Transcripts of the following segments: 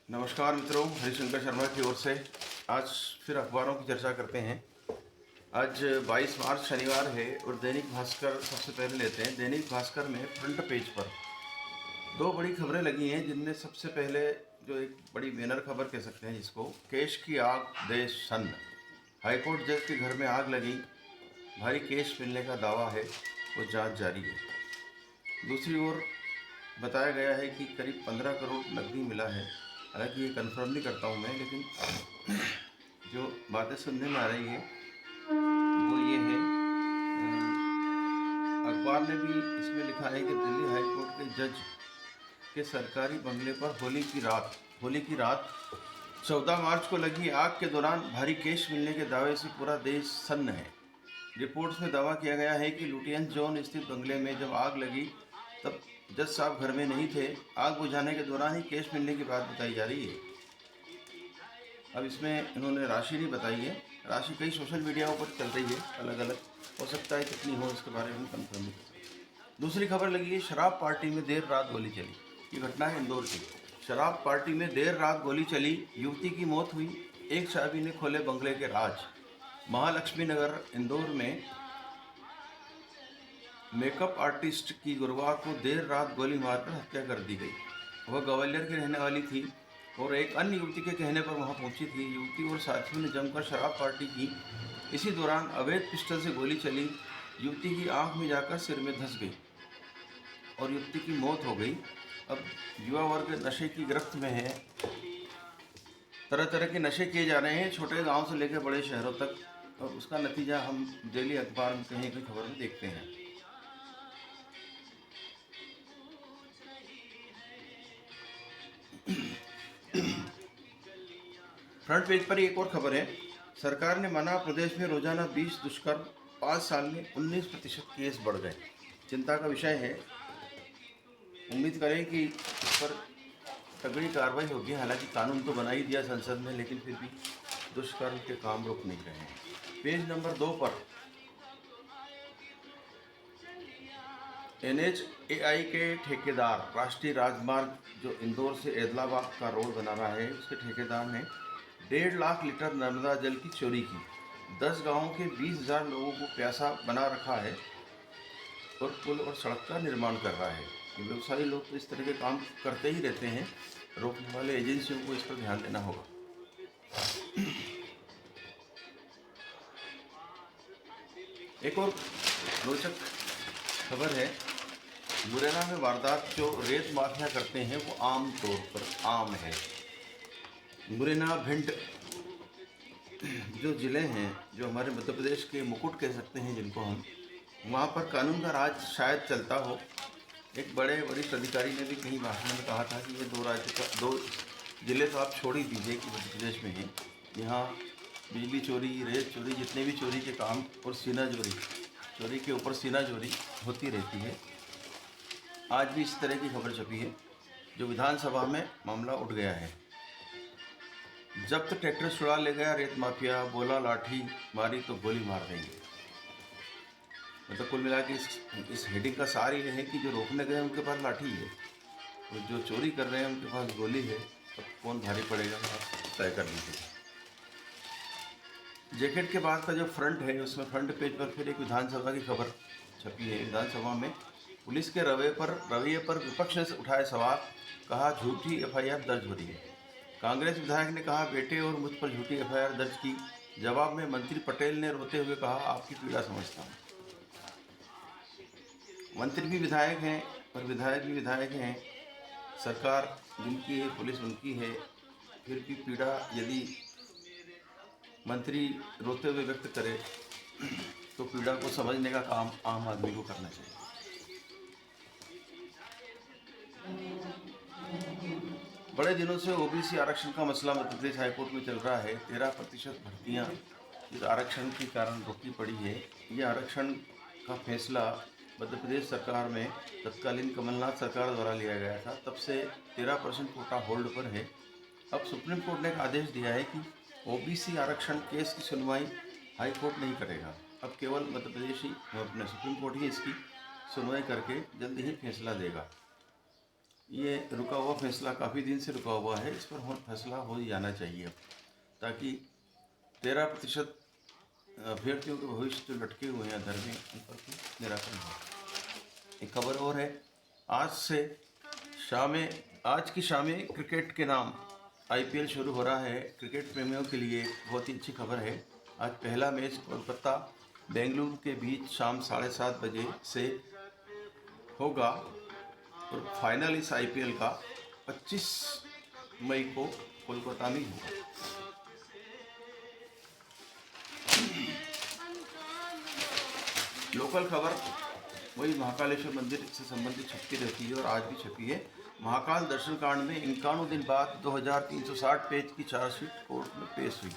नमस्कार मित्रों, हरिशंकर शर्मा की ओर से आज फिर अखबारों की चर्चा करते हैं। आज 22 मार्च शनिवार है और दैनिक भास्कर सबसे पहले लेते हैं। दैनिक भास्कर में फ्रंट पेज पर दो बड़ी खबरें लगी हैं, जिनमें सबसे पहले जो एक बड़ी बैनर खबर कह सकते हैं जिसको, केश की आग देश सन्न। हाईकोर्ट जज के घर में आग लगी, भारी केश मिलने का दावा है, वो जांच जारी है। दूसरी ओर बताया गया है कि करीब 15 करोड़ नकदी मिला है। हालांकि ये कंफर्म नहीं करता हूँ मैं, लेकिन जो बातें सुनने में आ रही है वो ये है। अखबार ने भी इसमें लिखा है कि दिल्ली हाई कोर्ट के जज के सरकारी बंगले पर होली की रात 14 मार्च को लगी आग के दौरान भारी केश मिलने के दावे से पूरा देश सन्न है। रिपोर्ट्स में दावा किया गया है कि लुटियंस जोन स्थित बंगले में जब आग लगी तब जज साहब घर में नहीं थे। आग बुझाने के दौरान ही केश मिलने की बात बताई जा रही है। अब इसमें इन्होंने राशि नहीं बताई है। राशि कई सोशल मीडिया पर चल रही है, अलग अलग हो सकता है कितनी हो, इसके बारे में कंफर्म नहीं कर सकते। दूसरी खबर लगी है, शराब पार्टी में देर रात गोली चली। ये घटना है इंदौर की। शराब पार्टी में देर रात गोली चली, युवती की मौत हुई। एक शराबी ने खोले बंगले के राज। महालक्ष्मी नगर इंदौर में मेकअप आर्टिस्ट की गुरुवार को देर रात गोली मारकर हत्या कर दी गई। वह ग्वालियर की रहने वाली थी और एक अन्य युवती के कहने पर वहां पहुंची थी। युवती और साथियों ने जमकर शराब पार्टी की। इसी दौरान अवैध पिस्टल से गोली चली। युवती की आंख में जाकर सिर में धंस गई और युवती की मौत हो गई। अब युवा वर्ग नशे की गिरफ्त में है। तरह तरह के नशे किए जा रहे हैं, छोटे गाँव से लेकर बड़े शहरों तक, और उसका नतीजा हम डेली अखबार में कहीं की खबर में देखते हैं। फ्रंट पेज पर एक और खबर है, सरकार ने माना, प्रदेश में रोजाना 20 दुष्कर्म, 5 साल में 19% केस बढ़ गए। चिंता का विषय है। उम्मीद करें कि इस पर तगड़ी कार्रवाई होगी। हालांकि कानून तो बना ही दिया संसद में, लेकिन फिर भी दुष्कर्म के काम रुक नहीं रहे हैं। पेज नंबर 2 पर NHAI के ठेकेदार, राष्ट्रीय राजमार्ग जो इंदौर से एदलाबाद का रोड बना रहा है, उसके ठेकेदार ने 1.5 लाख लीटर नर्मदा जल की चोरी की। 10 गांवों के 20,000 लोगों को प्यासा बना रखा है और पुल और सड़क का निर्माण कर रहा है। ये व्यवसायी लोग तो इस तरह के काम करते ही रहते हैं। रोकने वाले एजेंसियों को इस पर ध्यान देना होगा। एक और रोचक खबर है, मुरैना में वारदात। जो रेत माफिया करते हैं वो आम तौर पर आम है। मुरैना, भिंड जो ज़िले हैं, जो हमारे मध्य प्रदेश के मुकुट कह सकते हैं जिनको हम, वहाँ पर कानून का राज शायद चलता हो। एक बड़े वरिष्ठ अधिकारी ने भी कहीं भाषण में कहा था कि ये दो ज़िले तो आप छोड़ ही दीजिए कि मध्य प्रदेश में हैं। यहाँ बिजली चोरी, रेत चोरी, जितने भी चोरी के काम और सीना चोरी के ऊपर सीना चोरी होती रहती है। आज भी इस तरह की खबर छपी है। जो विधानसभा में मामला उठ गया है, जब्त ट्रैक्टर छुड़ा ले गया रेत माफिया, बोला लाठी मारी तो गोली मार देंगे। मतलब कुल मिला के इस हेडिंग का सार ये है कि जो रोकने गए उनके पास लाठी है और जो चोरी कर रहे हैं उनके पास गोली है। तो कौन भारी पड़ेगा, आप तय कर लीजिए। जैकेट के बाद का जो फ्रंट है, उसमें फ्रंट पेज पर फिर एक विधानसभा की खबर छपी है। विधानसभा में पुलिस के रवैये पर विपक्ष ने उठाए सवाल, कहा झूठी FIR दर्ज हो रही है। कांग्रेस विधायक ने कहा बेटे और मुझ पर झूठी FIR दर्ज की। जवाब में मंत्री पटेल ने रोते हुए कहा आपकी पीड़ा समझता हूँ। मंत्री भी विधायक हैं और विधायक भी विधायक हैं। सरकार जिनकी है, पुलिस उनकी है, फिर भी पीड़ा यदि मंत्री रोते हुए व्यक्त करे तो पीड़ा को समझने का काम आम आदमी को करना चाहिए। बड़े दिनों से OBC आरक्षण का मसला मध्य प्रदेश हाईकोर्ट में चल रहा है। 13% भर्तियाँ इस आरक्षण के कारण रोकी पड़ी है। ये आरक्षण का फैसला मध्य प्रदेश सरकार में तत्कालीन कमलनाथ सरकार द्वारा लिया गया था। तब से 13% कोटा होल्ड पर है। अब सुप्रीम कोर्ट ने एक आदेश दिया है कि OBC आरक्षण केस की सुनवाई हाई कोर्ट नहीं करेगा। अब केवल मध्य प्रदेश ही, अपने सुप्रीम कोर्ट ही इसकी सुनवाई करके जल्द ही फैसला देगा। ये रुका हुआ फैसला काफ़ी दिन से रुका हुआ है, इस पर फैसला हो ही जाना चाहिए अब, ताकि 13% अभ्यर्थियों के भविष्य जो लटके हुए हैं अधर में, उन पर भी निराकरण हो। एक खबर और है, आज से आज की शाम में क्रिकेट के नाम IPL शुरू हो रहा है। क्रिकेट प्रेमियों के लिए बहुत ही अच्छी खबर है। आज पहला मैच कोलकाता बेंगलुरु के बीच शाम 7:30 बजे से होगा और फाइनल इस IPL का 25 मई को कोलकाता में होगा। लोकल खबर वही महाकालेश्वर मंदिर से संबंधित छपती रहती है और आज भी छपी है। महाकाल दर्शन कांड में 51 दिन बाद 2360 पेज की चार्जशीट कोर्ट में पेश हुई।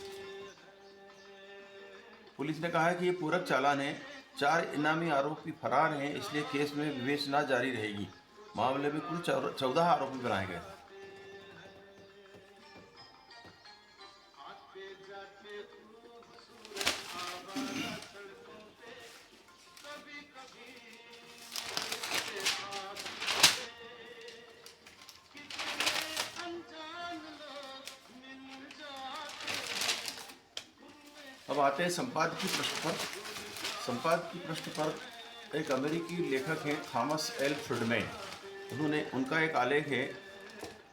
पुलिस ने कहा है कि ये पूरक चालान है। 4 इनामी आरोपी फरार हैं, इसलिए केस में विवेचना जारी रहेगी। मामले में कुल 14 आरोपी बनाए गए। अब आते हैं संपादकीय पृष्ठ पर। संपादकीय पृष्ठ पर एक अमेरिकी लेखक हैं थॉमस एल फ्रीडमैन। उनका एक आलेख है,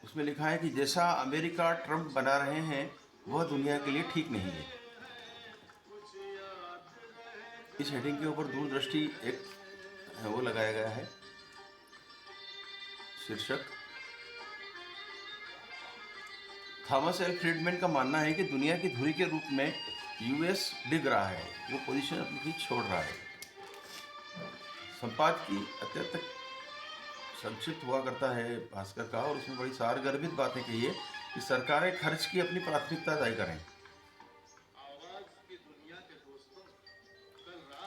उसमें लिखा है कि जैसा अमेरिका ट्रंप बना रहे हैं वह दुनिया के लिए ठीक नहीं है। इस हेडिंग के ऊपर दूरदृष्टि एक वो लगाया गया है, शीर्षक। थॉमस एल फ्रीडमैन का मानना है कि दुनिया की धुरी के रूप में US डिग रहा है, वो पोजीशन अपनी छोड़ रहा है। संपादकीय अत्यंत संक्षिप्त हुआ करता है भास्कर का, और उसमें बड़ी सारगर्भित बातें कही है कि सरकारें खर्च की अपनी प्राथमिकता तय करें।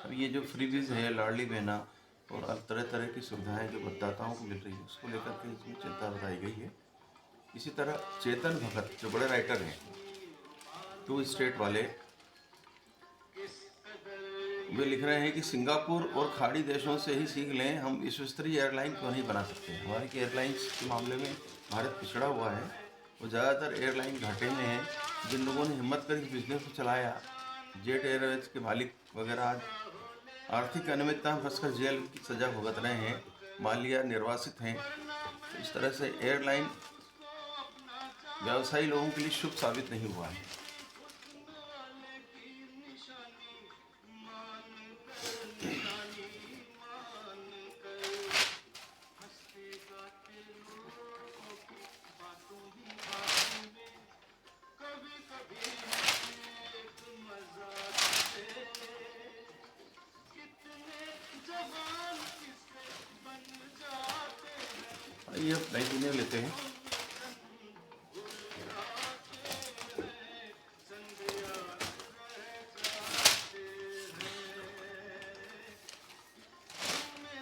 अब ये जो फ्रीबीज है, लाडली बहना और तरह तरह की सुविधाएं जो मतदाताओं को मिल रही है, उसको लेकर के इसमें चिंता बताई गई है। इसी तरह चेतन भगत जो बड़े राइटर हैं, टू स्टेट वाले, वे लिख रहे हैं कि सिंगापुर और खाड़ी देशों से ही सीख लें, हम विश्वस्तरीय एयरलाइन क्यों नहीं बना सकते। हमारी एयरलाइंस के मामले में भारत पिछड़ा हुआ है। वो ज़्यादातर एयरलाइन घाटे में है। जिन लोगों ने हिम्मत कर इस बिजनेस को चलाया, जेट एयरवेज के मालिक वगैरह, आज आर्थिक अनियमितता में फंसकर जेल की सजा भुगत रहे हैं, मालिया निर्वासित हैं। तो इस तरह से एयरलाइन व्यवसायी लोगों के लिए शुभ साबित नहीं हुआ है। ये नई दुनिया लेते हैं।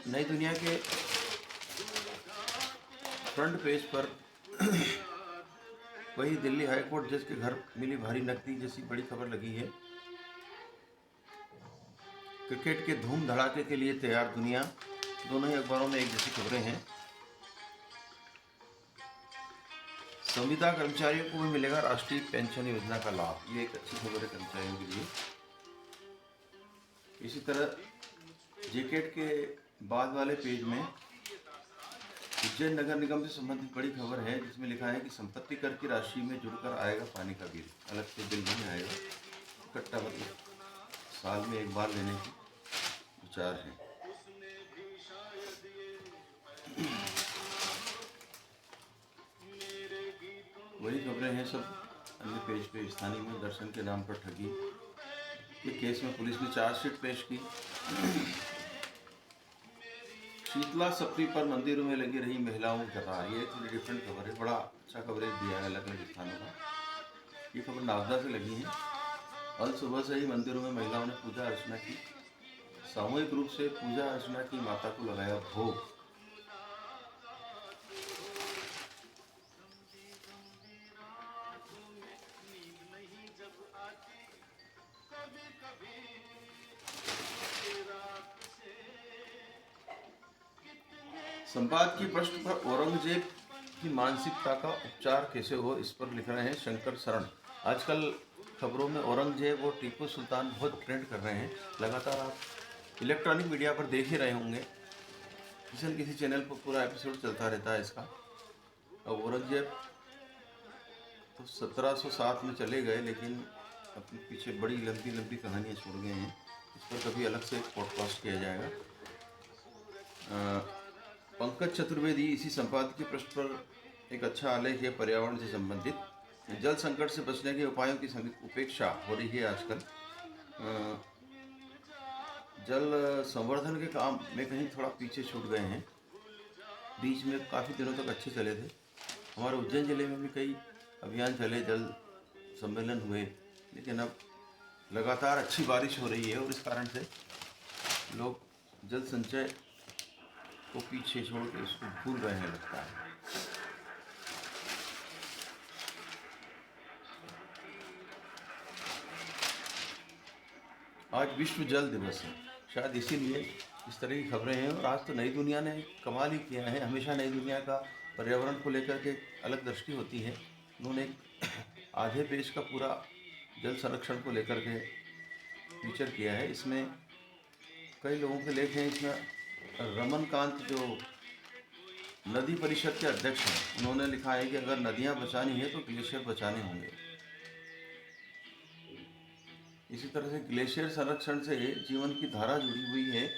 नई दुनिया के फ्रंट पेज पर वही दिल्ली हाईकोर्ट जज के घर मिली भारी नकदी जैसी बड़ी खबर लगी है। क्रिकेट के धूम धड़ाके के लिए तैयार दुनिया, दोनों ही अखबारों में एक जैसी खबरें हैं। संविदा कर्मचारियों को भी मिलेगा राष्ट्रीय पेंशन योजना का लाभ, ये एक अच्छी खबर है कर्मचारियों के लिए। इसी तरह जेकेट के बाद वाले पेज में उज्जैन नगर निगम से संबंधित बड़ी खबर है, जिसमें लिखा है कि संपत्ति कर की राशि में जुड़कर आएगा पानी का बिल। अलग से बिल नहीं आएगा, इकट्ठा मतलब साल में एक बार लेने की विचार है। वही खबरें हैं सब अन्य पेज पे। स्थानीय में दर्शन के नाम पर ठगी के केस में पुलिस ने चार्जशीट पेश की। शीतला सप्तमी पर मंदिरों में लगी रही महिलाओं की कतार, ये थोड़ी डिफरेंट खबर है। बड़ा अच्छा कवरेज दिया है अलग अलग स्थानों का। ये खबर नागदा से लगी है। कल सुबह से ही मंदिरों में महिलाओं ने पूजा अर्चना की। सामूहिक रूप से पूजा अर्चना की, माता को लगाया भोग। संपादकीय पृष्ठ पर औरंगजेब की मानसिकता का उपचार कैसे हो, इस पर लिख रहे हैं शंकर शरण। आजकल खबरों में औरंगजेब और टीपू सुल्तान बहुत ट्रेंड कर रहे हैं। लगातार आप इलेक्ट्रॉनिक मीडिया पर देख ही रहे होंगे, किसी न किसी चैनल पर पूरा एपिसोड चलता रहता है इसका। अब औरंगजेब तो 1707 में चले गए, लेकिन अपने पीछे बड़ी लंबी लंबी कहानियाँ छोड़ गए हैं। इस पर कभी अलग से एक पॉडकास्ट किया जाएगा। पंकज चतुर्वेदी इसी संपादकीय पृष्ठ पर एक अच्छा आलेख है पर्यावरण से संबंधित। जल संकट से बचने के उपायों की उपेक्षा हो रही है आजकल। जल संवर्धन के काम में कहीं थोड़ा पीछे छूट गए हैं। बीच में काफ़ी दिनों तक अच्छे चले थे। हमारे उज्जैन जिले में भी कई अभियान चले, जल सम्मेलन हुए, लेकिन अब लगातार अच्छी बारिश हो रही है और इस कारण से लोग जल संचय को पीछे छोड़ के उसको भूल रहे हैं लगता है। आज विश्व जल दिवस है, शायद इसीलिए इस तरह की खबरें हैं। और आज तो नई दुनिया ने कमाल ही किया है। हमेशा नई दुनिया का पर्यावरण को लेकर के अलग दृष्टि होती है। उन्होंने आधे पेज का पूरा जल संरक्षण को लेकर के फीचर किया है। इसमें कई लोगों के लेख हैं। इसमें रमनकांत जो नदी परिषद के अध्यक्ष हैं, उन्होंने लिखा है कि अगर नदियां बचानी है तो ग्लेशियर बचाने होंगे। इसी तरह से ग्लेशियर संरक्षण से जीवन की धारा जुड़ी हुई है।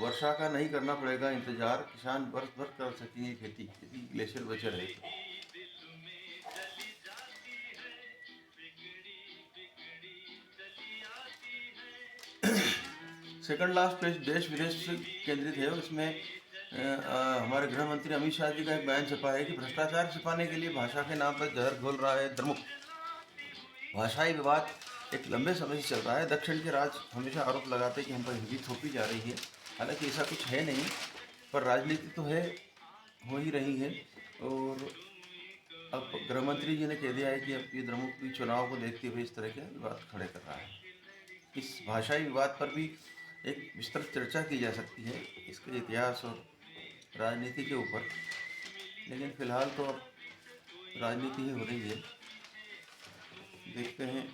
वर्षा का नहीं करना पड़ेगा इंतजार, किसान वर्ष भर कर सकेंगे खेती यदि ग्लेशियर बचे रहे तो। सेकंड लास्ट पेज देश विदेश से केंद्रित है और इसमें हमारे गृह मंत्री अमित शाह जी का एक बयान छपा है कि भ्रष्टाचार छिपाने के लिए भाषा के नाम पर जहर घोल रहा है द्रमुक। भाषाई विवाद एक लंबे समय से चल रहा है। दक्षिण के राज्य हमेशा आरोप लगाते हैं कि हम पर हिंदी थोपी जा रही है, हालांकि ऐसा कुछ है नहीं, पर राजनीति तो है, हो ही रही है। और अब गृह मंत्री जी ने कह दिया है कि अब ये द्रमुक भी चुनाव को देखते हुए इस तरह के विवाद खड़े कर रहा है। इस भाषाई विवाद पर भी एक विस्तृत चर्चा की जा सकती है, इसके इतिहास और राजनीति के ऊपर, लेकिन फिलहाल तो अब राजनीति ही हो रही है। देखते हैं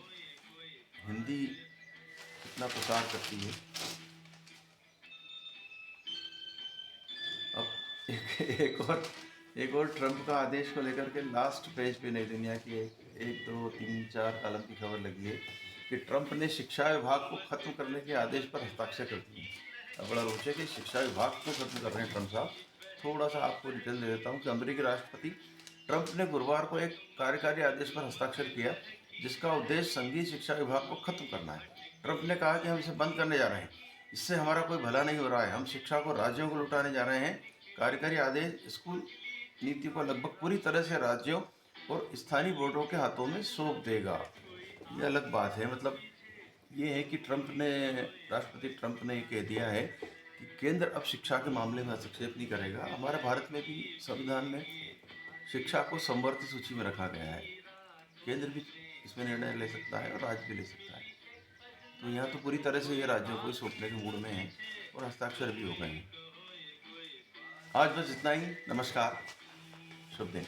हिंदी कितना प्रसार करती है। अब एक और ट्रंप का आदेश को लेकर के लास्ट पेज पे नई दुनिया की एक 2 3 4 कॉलम की खबर लगी है कि ट्रंप ने शिक्षा विभाग को खत्म करने के आदेश पर हस्ताक्षर कर दिए। अब बड़ा रोचक है, शिक्षा विभाग को खत्म कर रहे हैं ट्रंप साहब। थोड़ा सा आपको डिटेल दे देता हूँ कि अमेरिकी राष्ट्रपति ट्रंप ने गुरुवार को एक कार्यकारी आदेश पर हस्ताक्षर किया जिसका उद्देश्य संघीय शिक्षा विभाग को खत्म करना है। ट्रंप ने कहा कि हम इसे बंद करने जा रहे हैं, इससे हमारा कोई भला नहीं हो रहा है, हम शिक्षा को राज्यों को लौटाने जा रहे हैं। कार्यकारी आदेश स्कूल नीति को लगभग पूरी तरह से राज्यों और स्थानीय बोर्डों के हाथों में सौंप देगा। ये अलग बात है, मतलब ये है कि राष्ट्रपति ट्रंप ने कह दिया है कि केंद्र अब शिक्षा के मामले में हस्तक्षेप नहीं करेगा। हमारे भारत में भी संविधान में शिक्षा को समवर्ती सूची में रखा गया है। केंद्र भी इसमें निर्णय ले सकता है और राज्य भी ले सकता है। तो यहाँ तो पूरी तरह से ये राज्यों को सौंपने के मूड में है और हस्ताक्षर भी हो गए हैं। आज बस इतना ही। नमस्कार, शुभ दिन।